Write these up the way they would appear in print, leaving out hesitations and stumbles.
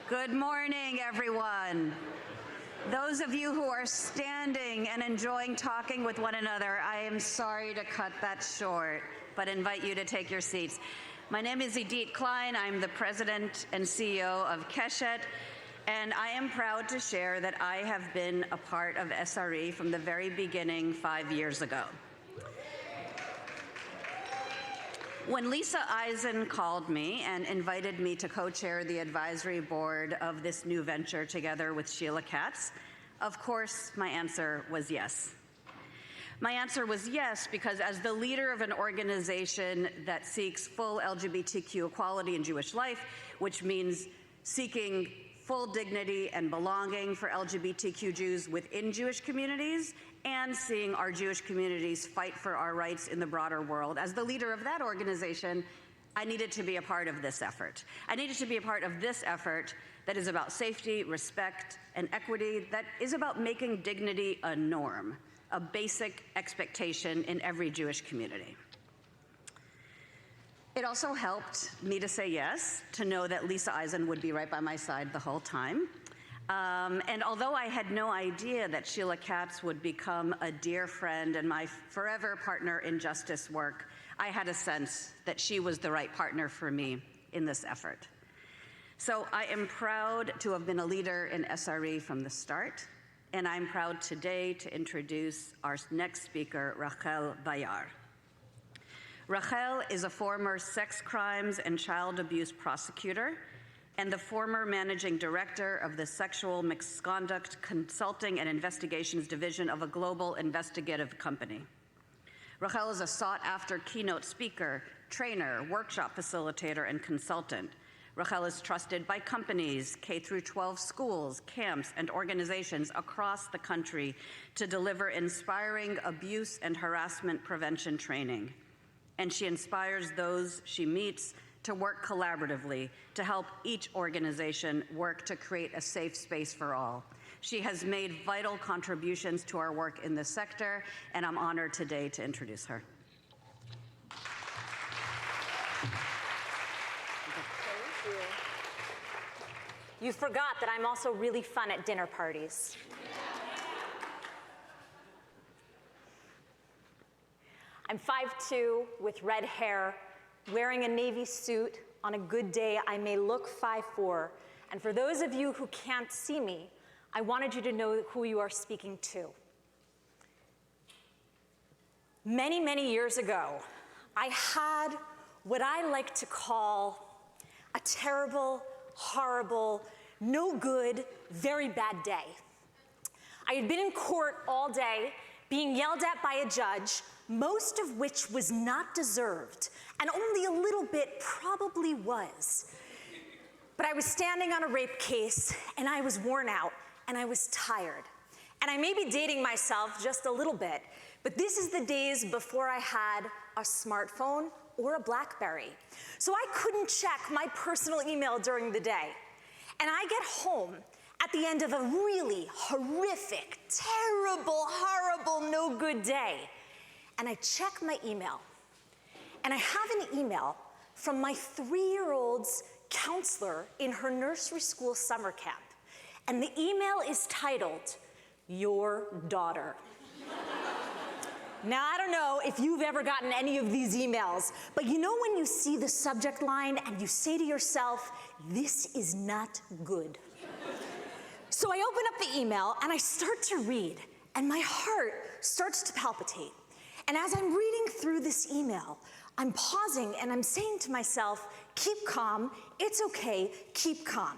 Good morning, everyone. Those of you who are standing and enjoying talking with one another, I am sorry to cut that short, but invite you to take your seats. My name is Idit Klein. I'm the president and CEO of Keshet, and I am proud to share that I have been a part of SRE from the very beginning 5 years ago. When Lisa Eisen called me and invited me to co-chair the advisory board of this new venture together with Sheila Katz, of course, my answer was yes. My answer was yes because as the leader of an organization that seeks full LGBTQ equality in Jewish life, which means seeking full dignity and belonging for LGBTQ Jews within Jewish communities, and seeing our Jewish communities fight for our rights in the broader world. As the leader of that organization, I needed to be a part of this effort. I needed to be a part of this effort that is about safety, respect, and equity, that is about making dignity a norm, a basic expectation in every Jewish community. It also helped me to say yes, to know that Lisa Eisen would be right by my side the whole time. And although I had no idea that Sheila Katz would become a dear friend and my forever partner in justice work, I had a sense that she was the right partner for me in this effort. So I am proud to have been a leader in SRE from the start, and I'm proud today to introduce our next speaker, Rahel Bayar. Rahel is a former sex crimes and child abuse prosecutor and the former managing director of the Sexual Misconduct Consulting and Investigations Division of a global investigative company. Rahel is a sought-after keynote speaker, trainer, workshop facilitator, and consultant. Rahel is trusted by companies, K-12 schools, camps, and organizations across the country to deliver inspiring abuse and harassment prevention training. And she inspires those she meets to work collaboratively to help each organization work to create a safe space for all. She has made vital contributions to our work in this sector, and I'm honored today to introduce her. Thank you. You forgot that I'm also really fun at dinner parties. I'm 5'2", with red hair, wearing a navy suit. On a good day, I may look 5'4". And for those of you who can't see me, I wanted you to know who you are speaking to. Many, many years ago, I had what I like to call a terrible, horrible, no good, very bad day. I had been in court all day, being yelled at by a judge, most of which was not deserved, and only a little bit probably was. But I was standing on a rape case, and I was worn out, and I was tired. And I may be dating myself just a little bit, but this is the days before I had a smartphone or a BlackBerry. So I couldn't check my personal email during the day. And I get home at the end of a really horrific, terrible, horrible, no good day. And I check my email, and I have an email from my 3-year-old's counselor in her nursery school summer camp. And the email is titled, "Your Daughter." Now, I don't know if you've ever gotten any of these emails, but you know when you see the subject line and you say to yourself, this is not good. So I open up the email and I start to read, and my heart starts to palpitate. And as I'm reading through this email, I'm pausing and I'm saying to myself, keep calm, it's okay, keep calm.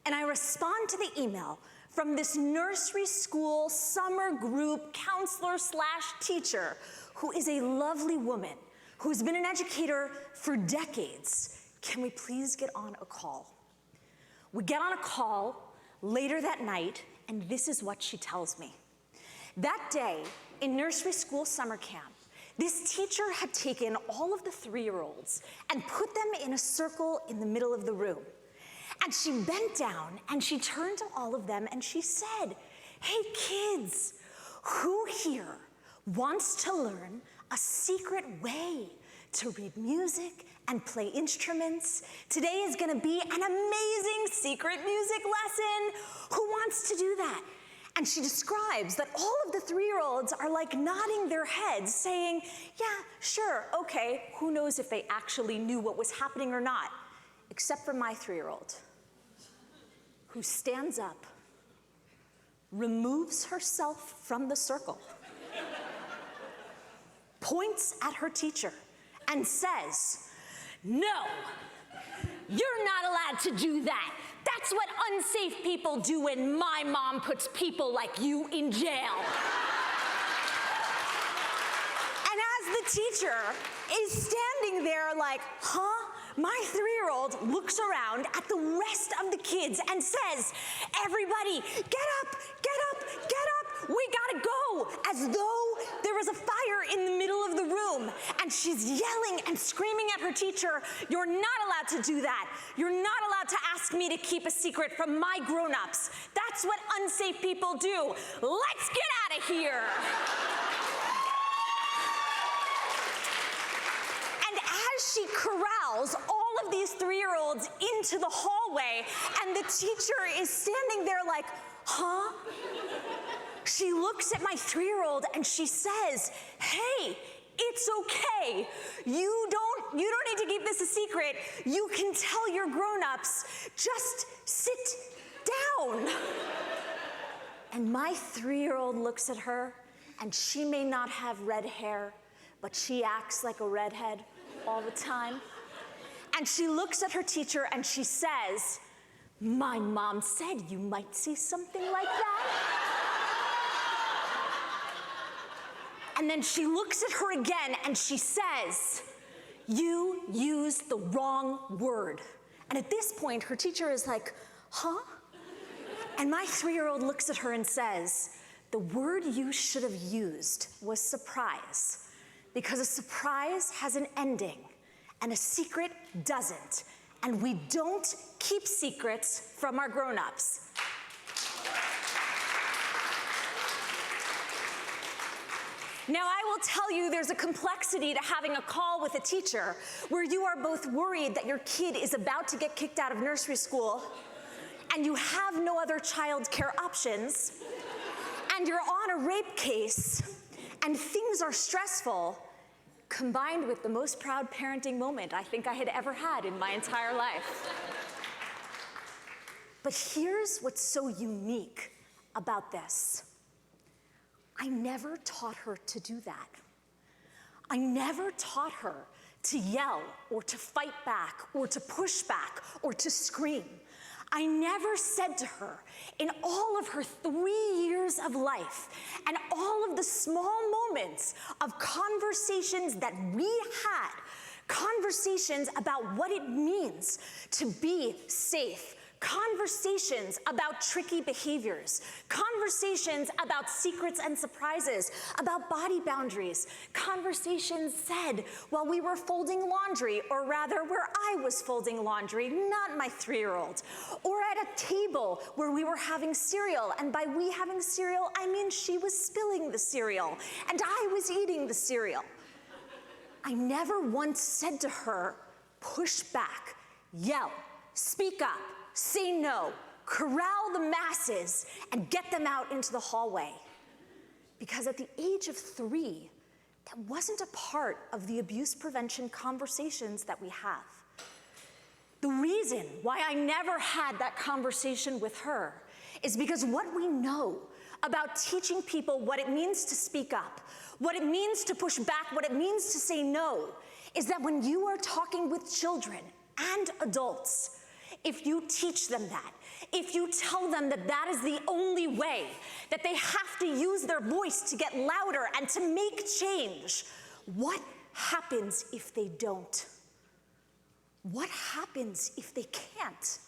And I respond to the email from this nursery school summer group counselor/teacher who is a lovely woman who's been an educator for decades. Can we please get on a call? We get on a call later that night, and this is what she tells me. That day, in nursery school summer camp, this teacher had taken all of the 3-year-olds and put them in a circle in the middle of the room. And she bent down and she turned to all of them and she said, "Hey kids, who here wants to learn a secret way to read music and play instruments. Today is gonna be an amazing secret music lesson. Who wants to do that? And she describes that all of the 3-year-olds are like nodding their heads saying, yeah, sure, okay. Who knows if they actually knew what was happening or not, except for my 3-year-old, who stands up, removes herself from the circle, points at her teacher, and says, no, you're not allowed to do that. That's what unsafe people do when my mom puts people like you in jail. And as the teacher is standing there like, huh? My 3-year-old looks around at the rest of the kids and says, everybody, get up, get up, get up, we gotta go, as though there was a fire in the middle of the room. And she's yelling and screaming at her teacher, you're not allowed to do that. You're not allowed to ask me to keep a secret from my grown-ups. That's what unsafe people do. Let's get out of here. As she corrals all of these 3-year-olds into the hallway, and the teacher is standing there like, huh? She looks at my 3-year-old and she says, hey, it's okay. You don't need to keep this a secret. You can tell your grown-ups. Just sit down. And my 3-year-old looks at her, and she may not have red hair, but she acts like a redhead all the time. And she looks at her teacher and she says, my mom said you might see something like that. And then she looks at her again and she says, you used the wrong word. And at this point, her teacher is like, huh? And my 3-year-old looks at her and says, the word you should have used was surprise. Because a surprise has an ending, and a secret doesn't. And we don't keep secrets from our grown-ups. Now, I will tell you there's a complexity to having a call with a teacher where you are both worried that your kid is about to get kicked out of nursery school, and you have no other child care options, and you're on a rape case, and things are stressful, combined with the most proud parenting moment I think I had ever had in my entire life. But here's what's so unique about this. I never taught her to do that. I never taught her to yell or to fight back or to push back or to scream. I never said to her, in all of her 3 years of life and all of the small moments of conversations that we had, conversations about what it means to be safe, conversations about tricky behaviors, conversations about secrets and surprises, about body boundaries, conversations said while we were folding laundry, or rather where I was folding laundry, not my 3-year-old, or at a table where we were having cereal, and by we having cereal, I mean she was spilling the cereal, and I was eating the cereal. I never once said to her, push back, yell, speak up, say no, corral the masses, and get them out into the hallway. Because at the age of 3, that wasn't a part of the abuse prevention conversations that we have. The reason why I never had that conversation with her is because what we know about teaching people what it means to speak up, what it means to push back, what it means to say no, is that when you are talking with children and adults, if you teach them that, if you tell them that that is the only way, that they have to use their voice to get louder and to make change, what happens if they don't? What happens if they can't?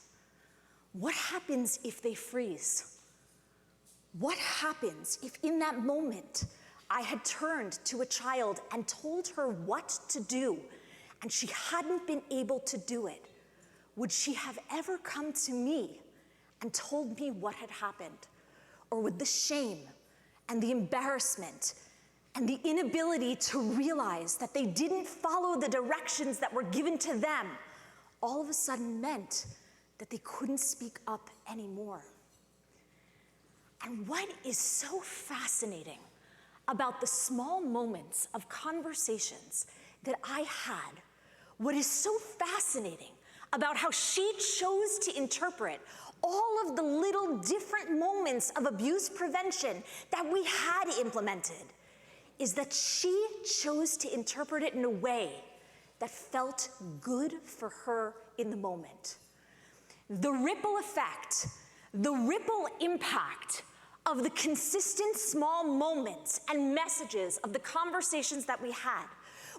What happens if they freeze? What happens if in that moment I had turned to a child and told her what to do and she hadn't been able to do it? Would she have ever come to me and told me what had happened? Or would the shame and the embarrassment and the inability to realize that they didn't follow the directions that were given to them all of a sudden meant that they couldn't speak up anymore. And what is so fascinating about the small moments of conversations that I had, what is so fascinating about how she chose to interpret all of the little different moments of abuse prevention that we had implemented, is that she chose to interpret it in a way that felt good for her in the moment. The ripple effect, the ripple impact of the consistent small moments and messages of the conversations that we had,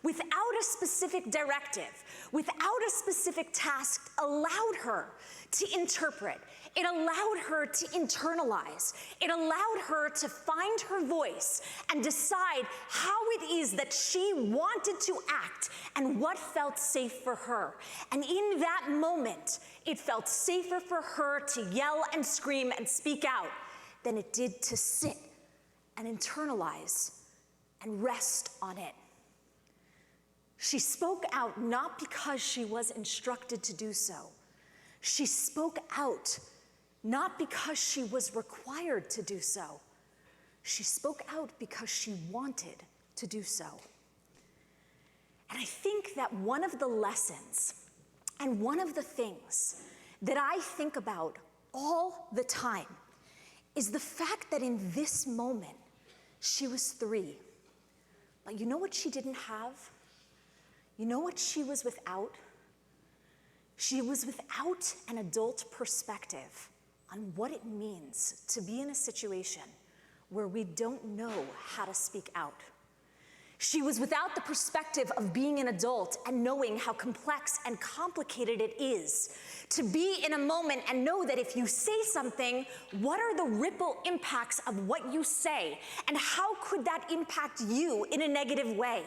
without a specific directive, without a specific task, allowed her to interpret. It allowed her to internalize. It allowed her to find her voice and decide how it is that she wanted to act and what felt safe for her. And in that moment, it felt safer for her to yell and scream and speak out than it did to sit and internalize and rest on it. She spoke out not because she was instructed to do so. She spoke out not because she was required to do so. She spoke out because she wanted to do so. And I think that one of the lessons and one of the things that I think about all the time is the fact that in this moment, she was 3. But you know what she didn't have? You know what she was without? She was without an adult perspective on what it means to be in a situation where we don't know how to speak out. She was without the perspective of being an adult and knowing how complex and complicated it is to be in a moment and know that if you say something, what are the ripple impacts of what you say? And how could that impact you in a negative way?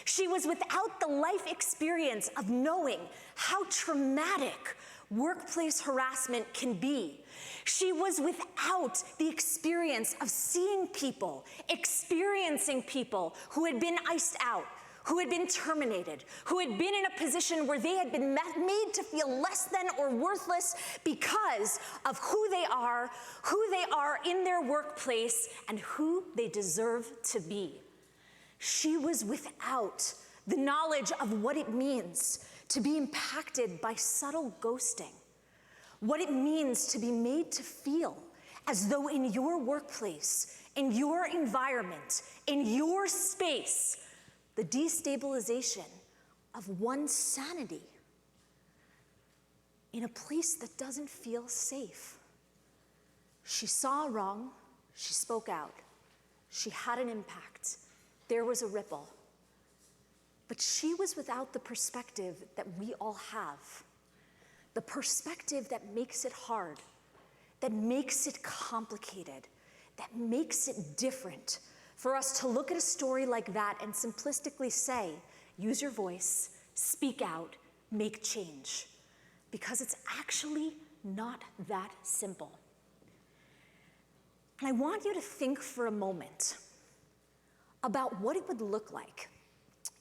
She was without the life experience of knowing how traumatic workplace harassment can be. She was without the experience of seeing people, experiencing people who had been iced out, who had been terminated, who had been in a position where they had been made to feel less than or worthless because of who they are in their workplace, and who they deserve to be. She was without the knowledge of what it means to be impacted by subtle ghosting, what it means to be made to feel as though in your workplace, in your environment, in your space, the destabilization of one's sanity in a place that doesn't feel safe. She saw wrong, she spoke out, she had an impact, there was a ripple. But she was without the perspective that we all have. The perspective that makes it hard, that makes it complicated, that makes it different for us to look at a story like that and simplistically say, use your voice, speak out, make change. Because it's actually not that simple. And I want you to think for a moment about what it would look like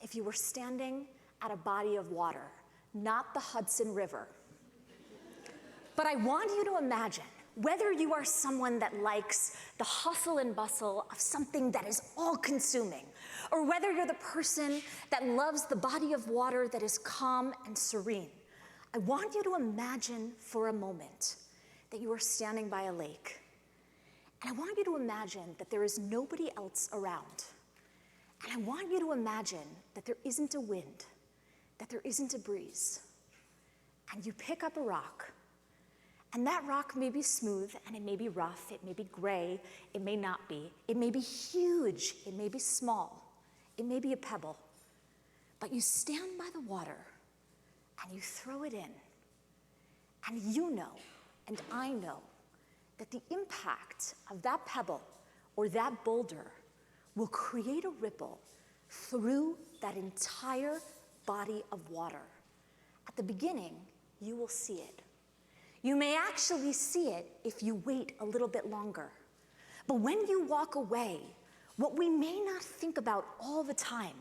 if you were standing at a body of water, not the Hudson River. But I want you to imagine, whether you are someone that likes the hustle and bustle of something that is all-consuming, or whether you're the person that loves the body of water that is calm and serene, I want you to imagine for a moment that you are standing by a lake. And I want you to imagine that there is nobody else around. And I want you to imagine that there isn't a wind, that there isn't a breeze. And you pick up a rock, and that rock may be smooth, and it may be rough, it may be gray, it may not be. It may be huge, it may be small, it may be a pebble. But you stand by the water, and you throw it in. And you know, and I know, that the impact of that pebble or that boulder will create a ripple through that entire body of water. At the beginning, you will see it. You may actually see it if you wait a little bit longer. But when you walk away, what we may not think about all the time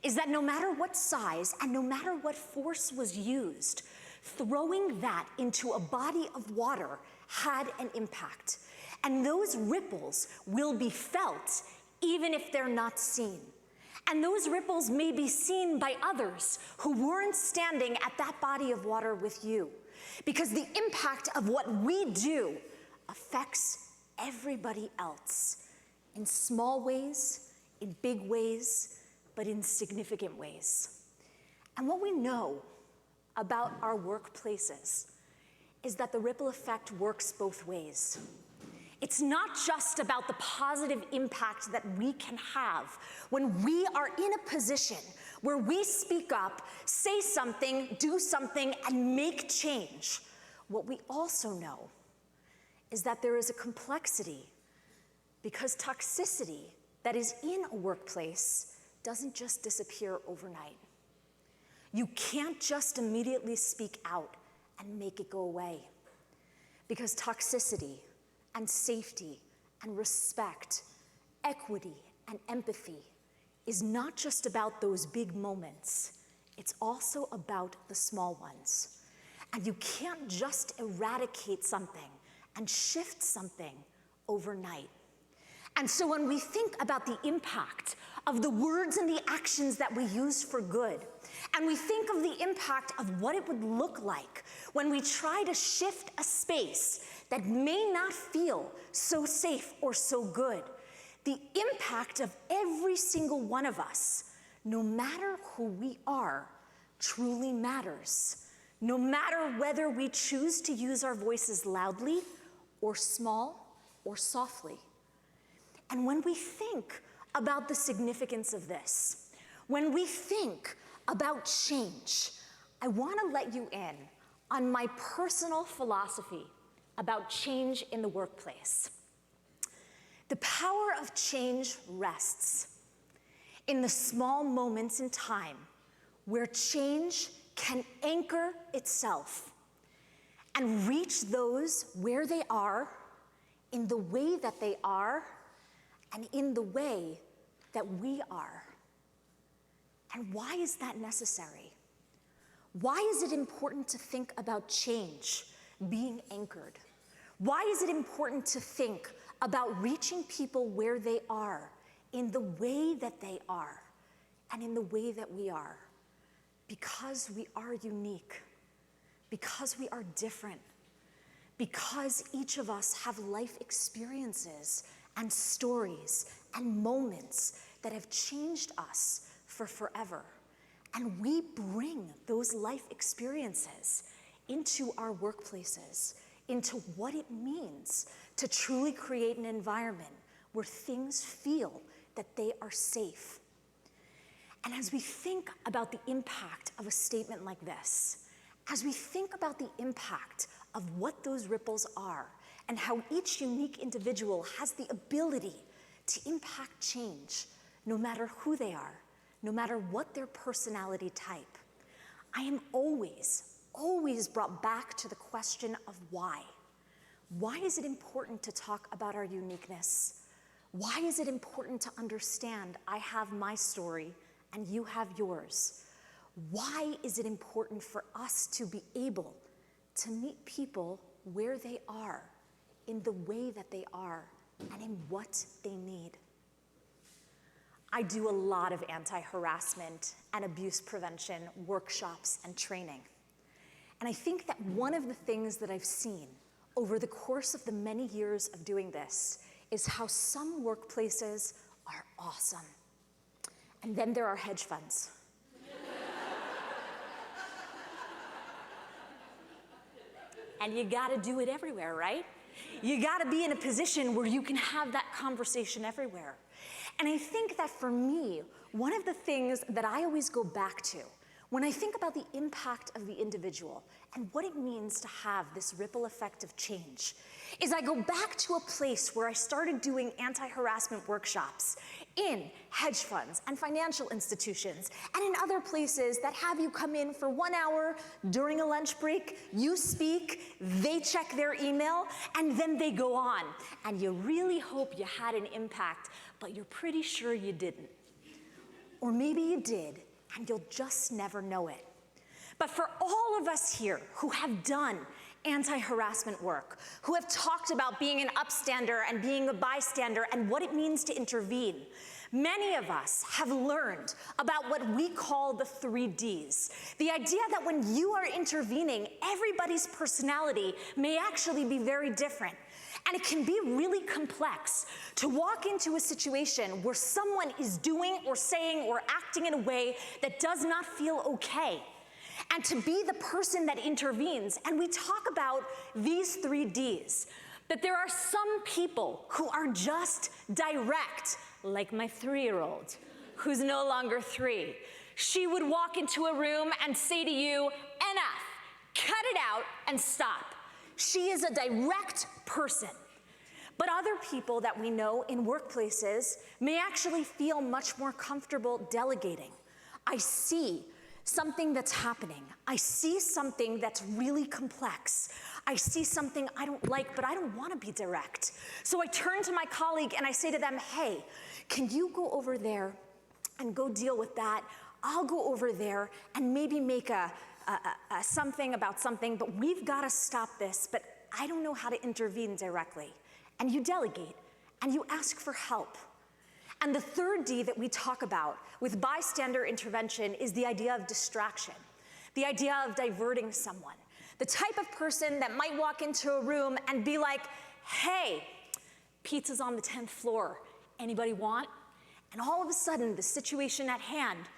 is that no matter what size and no matter what force was used, throwing that into a body of water had an impact. And those ripples will be felt even if they're not seen. And those ripples may be seen by others who weren't standing at that body of water with you. Because the impact of what we do affects everybody else in small ways, in big ways, but in significant ways. And what we know about our workplaces is that the ripple effect works both ways. It's not just about the positive impact that we can have when we are in a position where we speak up, say something, do something, and make change. What we also know is that there is a complexity because toxicity that is in a workplace doesn't just disappear overnight. You can't just immediately speak out and make it go away because toxicity and safety and respect, equity and empathy is not just about those big moments, it's also about the small ones. And you can't just eradicate something and shift something overnight. And so when we think about the impact of the words and the actions that we use for good, and we think of the impact of what it would look like when we try to shift a space that may not feel so safe or so good, the impact of every single one of us, no matter who we are, truly matters. No matter whether we choose to use our voices loudly or small or softly. And when we think about the significance of this, when we think about change, I want to let you in on my personal philosophy about change in the workplace. The power of change rests in the small moments in time where change can anchor itself and reach those where they are, in the way that they are, and in the way that we are. And why is that necessary? Why is it important to think about change being anchored? Why is it important to think about reaching people where they are, in the way that they are, and in the way that we are? Because we are unique, because we are different, because each of us have life experiences and stories and moments that have changed us for forever. And we bring those life experiences into our workplaces, into what it means to truly create an environment where things feel that they are safe. And as we think about the impact of a statement like this, as we think about the impact of what those ripples are, and how each unique individual has the ability to impact change, no matter who they are, no matter what their personality type, I am always brought back to the question of why. Why is it important to talk about our uniqueness? Why is it important to understand I have my story and you have yours? Why is it important for us to be able to meet people where they are, in the way that they are, and in what they need? I do a lot of anti-harassment and abuse prevention workshops and training. And I think that one of the things that I've seen over the course of the many years of doing this is how some workplaces are awesome. And then there are hedge funds. And you gotta do it everywhere, right? You gotta be in a position where you can have that conversation everywhere. And I think that for me, one of the things that I always go back to when I think about the impact of the individual and what it means to have this ripple effect of change, is I go back to a place where I started doing anti-harassment workshops in hedge funds and financial institutions and in other places that have you come in for 1 hour during a lunch break, you speak, they check their email, and then they go on. And you really hope you had an impact, but you're pretty sure you didn't. Or maybe you did, and you'll just never know it. But for all of us here who have done anti-harassment work, who have talked about being an upstander and being a bystander and what it means to intervene, many of us have learned about what we call the 3 Ds. The idea that when you are intervening, everybody's personality may actually be very different. And it can be really complex to walk into a situation where someone is doing or saying or acting in a way that does not feel okay, and to be the person that intervenes. And we talk about these 3 Ds, that there are some people who are just direct, like my 3-year-old, who's no longer 3. She would walk into a room and say to you, "NF, cut it out and stop." She is a direct person. But other people that we know in workplaces may actually feel much more comfortable delegating. I see something that's happening. I see something that's really complex. I see something I don't like, but I don't want to be direct. So I turn to my colleague and I say to them, "Hey, can you go over there and go deal with that? I'll go over there and maybe make a something about something, but we've got to stop this, but I don't know how to intervene directly." And you delegate, and you ask for help. And the 3rd D that we talk about with bystander intervention is the idea of distraction, the idea of diverting someone. The type of person that might walk into a room and be like, "Hey, pizza's on the 10th floor. Anybody want?" And all of a sudden, the situation at hand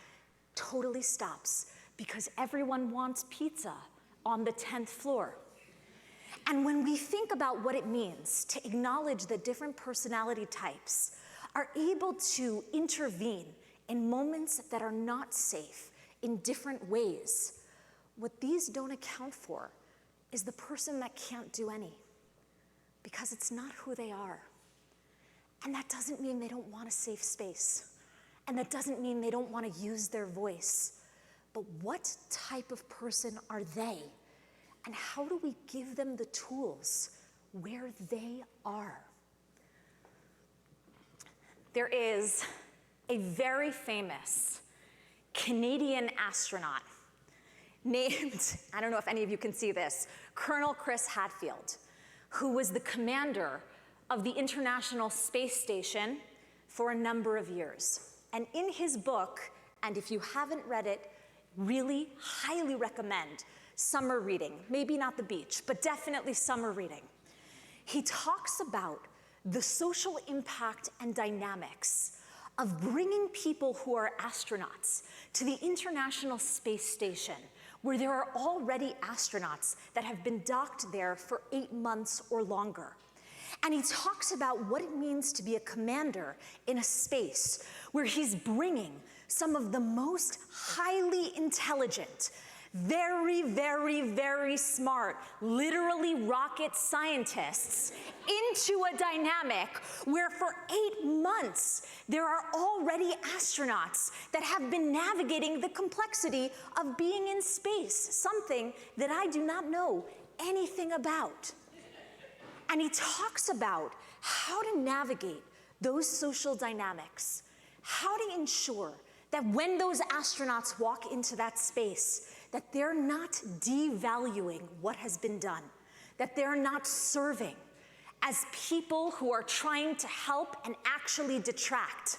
totally stops because everyone wants pizza on the 10th floor. And when we think about what it means to acknowledge that different personality types are able to intervene in moments that are not safe in different ways, what these don't account for is the person that can't do any, because it's not who they are. And that doesn't mean they don't want a safe space. And that doesn't mean they don't want to use their voice. But what type of person are they? And how do we give them the tools where they are? There is a very famous Canadian astronaut named, I don't know if any of you can see this, Colonel Chris Hadfield, who was the commander of the International Space Station for a number of years. And in his book, and if you haven't read it, really highly recommend summer reading, maybe not the beach, but definitely summer reading. He talks about the social impact and dynamics of bringing people who are astronauts to the International Space Station, where there are already astronauts that have been docked there for 8 months or longer. And he talks about what it means to be a commander in a space where he's bringing some of the most highly intelligent, very, very, very smart, literally rocket scientists into a dynamic where for 8 months there are already astronauts that have been navigating the complexity of being in space, something that I do not know anything about. And he talks about how to navigate those social dynamics, how to ensure that when those astronauts walk into that space, that they're not devaluing what has been done, that they're not serving as people who are trying to help and actually detract.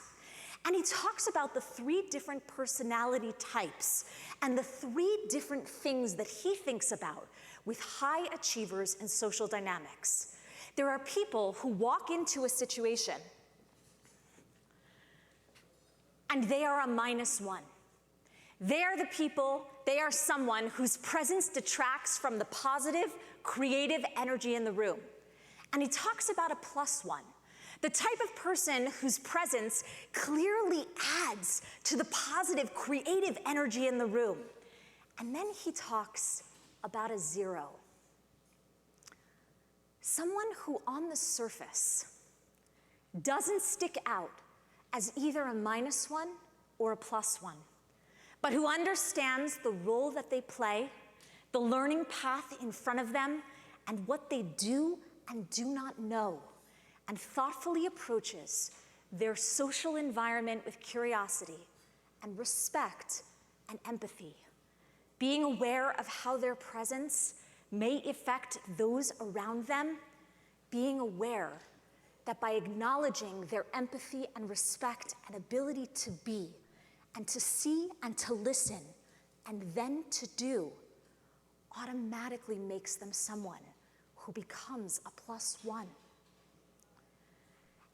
And he talks about the 3 different personality types and the 3 different things that he thinks about with high achievers in social dynamics. There are people who walk into a situation and they are a -1. They are the people, they are someone whose presence detracts from the positive, creative energy in the room. And he talks about a +1, the type of person whose presence clearly adds to the positive, creative energy in the room. And then he talks about a zero. Someone who on the surface doesn't stick out as either a -1 or a +1, but who understands the role that they play, the learning path in front of them, and what they do and do not know, and thoughtfully approaches their social environment with curiosity and respect and empathy, being aware of how their presence may affect those around them, being aware that by acknowledging their empathy and respect and ability to be and to see and to listen and then to do automatically makes them someone who becomes a +1.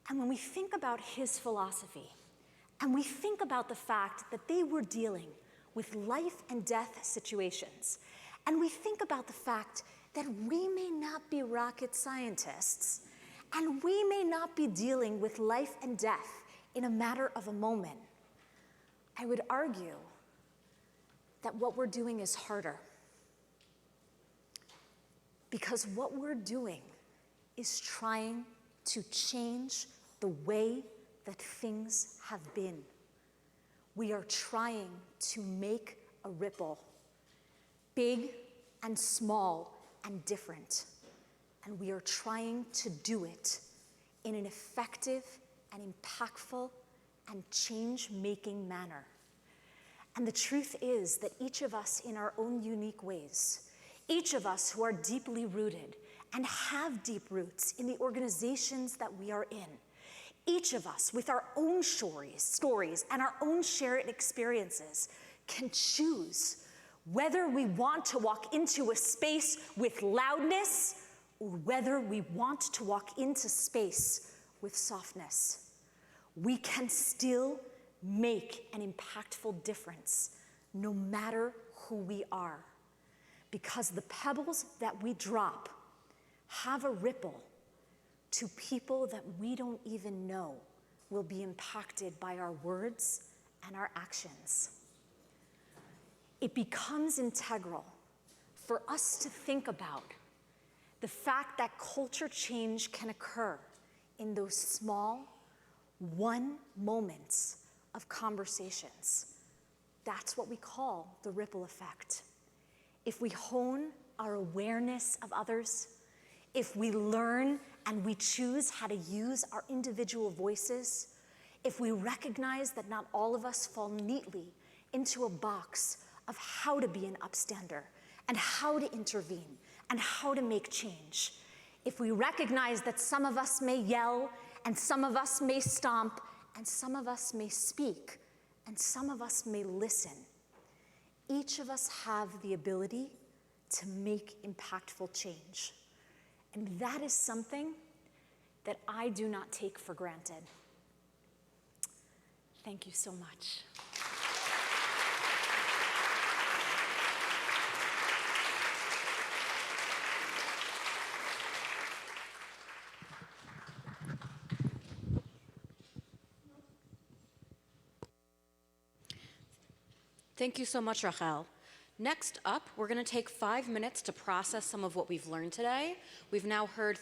And when we think about his philosophy, and we think about the fact that they were dealing with life and death situations, and we think about the fact that we may not be rocket scientists, and we may not be dealing with life and death in a matter of a moment, I would argue that what we're doing is harder. Because what we're doing is trying to change the way that things have been. We are trying to make a ripple, big and small and different. And we are trying to do it in an effective and impactful and change-making manner. And the truth is that each of us in our own unique ways, each of us who are deeply rooted and have deep roots in the organizations that we are in, each of us with our own stories and our own shared experiences can choose whether we want to walk into a space with loudness or whether we want to walk into space with softness. We can still make an impactful difference no matter who we are, because the pebbles that we drop have a ripple to people that we don't even know will be impacted by our words and our actions. It becomes integral for us to think about the fact that culture change can occur in those small, one moments of conversations. That's what we call the ripple effect. If we hone our awareness of others, if we learn and we choose how to use our individual voices, if we recognize that not all of us fall neatly into a box of how to be an upstander and how to intervene and how to make change, if we recognize that some of us may yell and some of us may stomp and some of us may speak and some of us may listen, each of us have the ability to make impactful change. And that is something that I do not take for granted. Thank you so much. Thank you so much, Rahel. Next up, we're going to take 5 minutes to process some of what we've learned today. We've now heard